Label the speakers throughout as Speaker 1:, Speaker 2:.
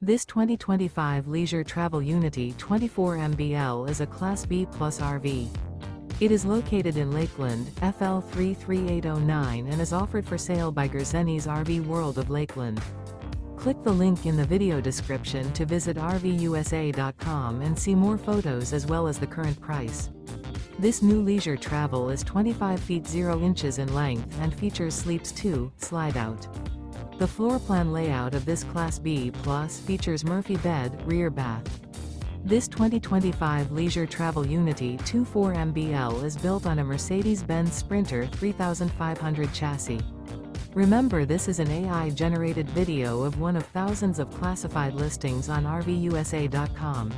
Speaker 1: This 2025 Leisure Travel Unity 24 MBL is a Class B Plus RV. It is located in Lakeland, FL 33809 and is offered for sale by Gerzeny's RV World of Lakeland. Click the link in the video description to visit RVUSA.com and see more photos as well as the current price. This new leisure travel is 25 feet 0 inches in length and features Sleeps 2, Slideout. The floor plan layout of this Class B Plus features Murphy bed, rear bath. This 2025 Leisure Travel Unity 24 MBL is built on a Mercedes-Benz Sprinter 3500 chassis. Remember, this is an AI-generated video of one of thousands of classified listings on RVUSA.com.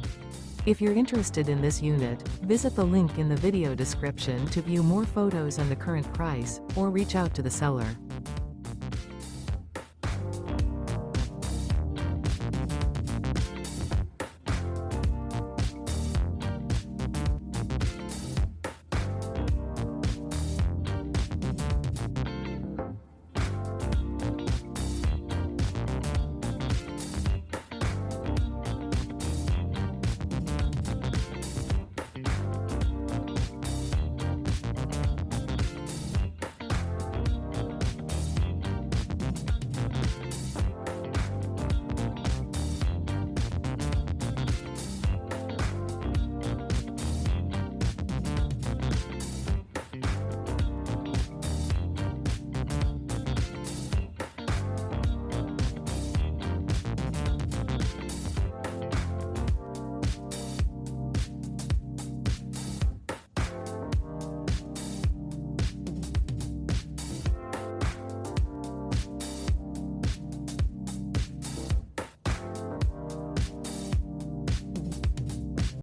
Speaker 1: If you're interested in this unit, visit the link in the video description to view more photos and the current price, or reach out to the seller.